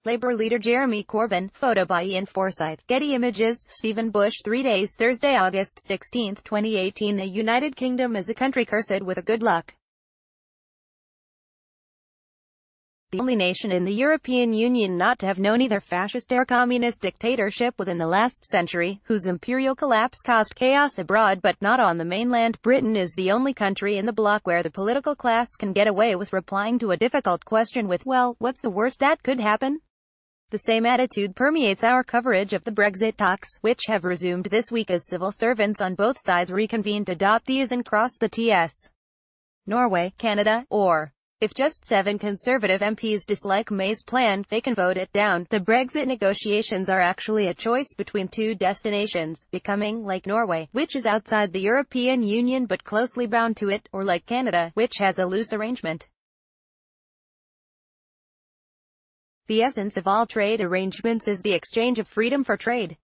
Labour leader Jeremy Corbyn, photo by Ian Forsyth, Getty Images, Stephen Bush 3 days Thursday, August 16, 2018 The United Kingdom is a country cursed with a good luck. The only nation in the European Union not to have known either fascist or communist dictatorship within the last century, whose imperial collapse caused chaos abroad but not on the mainland. Britain is the only country in the bloc where the political class can get away with replying to a difficult question with, well, what's the worst that could happen? The same attitude permeates our coverage of the Brexit talks, which have resumed this week as civil servants on both sides reconvene to dot the i's and cross the t's. Norway, Canada, or if just 7 Conservative MPs dislike May's plan, they can vote it down. The Brexit negotiations are actually a choice between 2 destinations, becoming like Norway, which is outside the European Union but closely bound to it, or like Canada, which has a loose arrangement. The essence of all trade arrangements is the exchange of freedom for trade.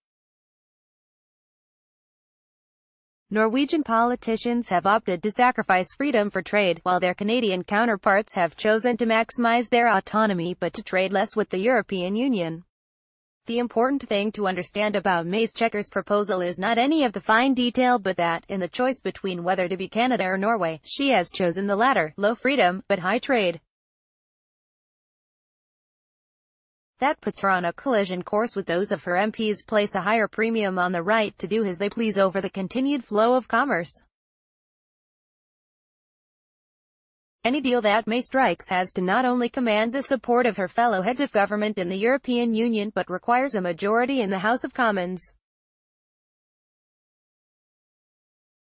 Norwegian politicians have opted to sacrifice freedom for trade, while their Canadian counterparts have chosen to maximize their autonomy but to trade less with the European Union. The important thing to understand about May's Chequers proposal is not any of the fine detail but that, in the choice between whether to be Canada or Norway, she has chosen the latter, low freedom, but high trade. That puts her on a collision course with those of her MPs place a higher premium on the right to do as they please over the continued flow of commerce. Any deal that May strikes has to not only command the support of her fellow heads of government in the European Union but requires a majority in the House of Commons.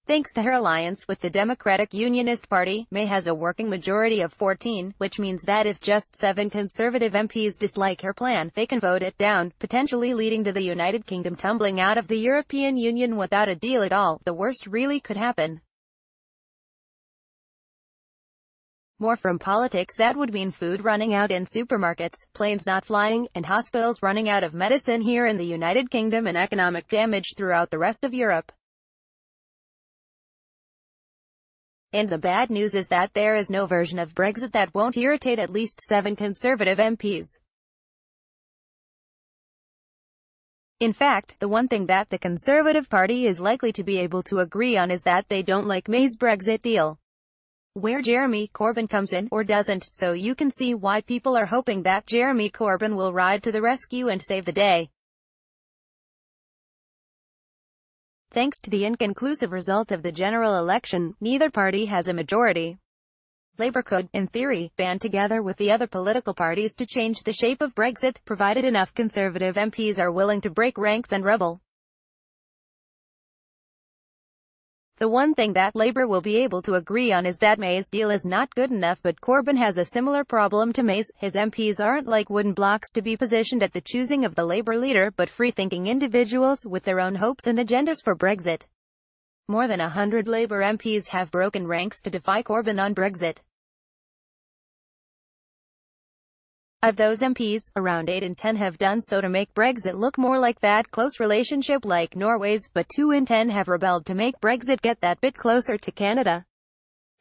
Thanks to her alliance with the Democratic Unionist Party, May has a working majority of 14, which means that if just 7 Conservative MPs dislike her plan, they can vote it down, potentially leading to the United Kingdom tumbling out of the European Union without a deal at all. The worst really could happen. More from politics, that would mean food running out in supermarkets, planes not flying, and hospitals running out of medicine here in the United Kingdom and economic damage throughout the rest of Europe. And the bad news is that there is no version of Brexit that won't irritate at least 7 Conservative MPs. In fact, the one thing that the Conservative Party is likely to be able to agree on is that they don't like May's Brexit deal. Where Jeremy Corbyn comes in, or doesn't, so you can see why people are hoping that Jeremy Corbyn will ride to the rescue and save the day. Thanks to the inconclusive result of the general election, neither party has a majority. Labour could, in theory, band together with the other political parties to change the shape of Brexit, provided enough Conservative MPs are willing to break ranks and rebel. The one thing that Labour will be able to agree on is that May's deal is not good enough, but Corbyn has a similar problem to May's. His MPs aren't like wooden blocks to be positioned at the choosing of the Labour leader, but free-thinking individuals with their own hopes and agendas for Brexit. More than 100 Labour MPs have broken ranks to defy Corbyn on Brexit. Of those MPs, around 8 in 10 have done so to make Brexit look more like that close relationship like Norway's, but 2 in 10 have rebelled to make Brexit get that bit closer to Canada.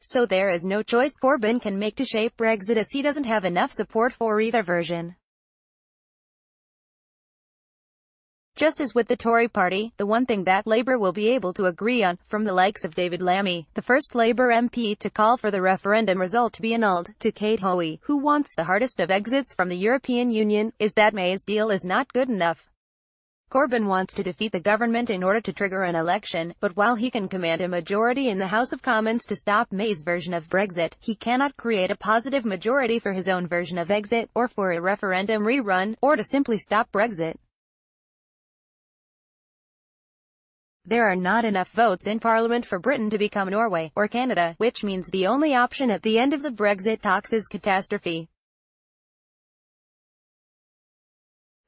So there is no choice Corbyn can make to shape Brexit, as he doesn't have enough support for either version. Just as with the Tory party, the one thing that Labour will be able to agree on, from the likes of David Lammy, the first Labour MP to call for the referendum result to be annulled, to Kate Hoey, who wants the hardest of exits from the European Union, is that May's deal is not good enough. Corbyn wants to defeat the government in order to trigger an election, but while he can command a majority in the House of Commons to stop May's version of Brexit, he cannot create a positive majority for his own version of exit, or for a referendum rerun, or to simply stop Brexit. There are not enough votes in Parliament for Britain to become Norway, or Canada, which means the only option at the end of the Brexit talks is catastrophe.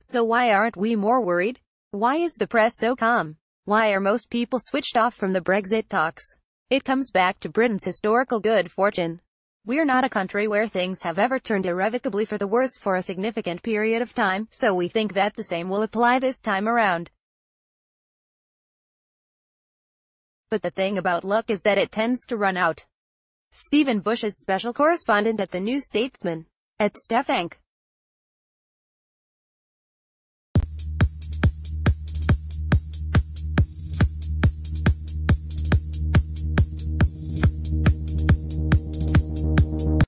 So why aren't we more worried? Why is the press so calm? Why are most people switched off from the Brexit talks? It comes back to Britain's historical good fortune. We're not a country where things have ever turned irrevocably for the worse for a significant period of time, so we think that the same will apply this time around. But the thing about luck is that it tends to run out. Stephen Bush is special correspondent at The New Statesman. @StefAnk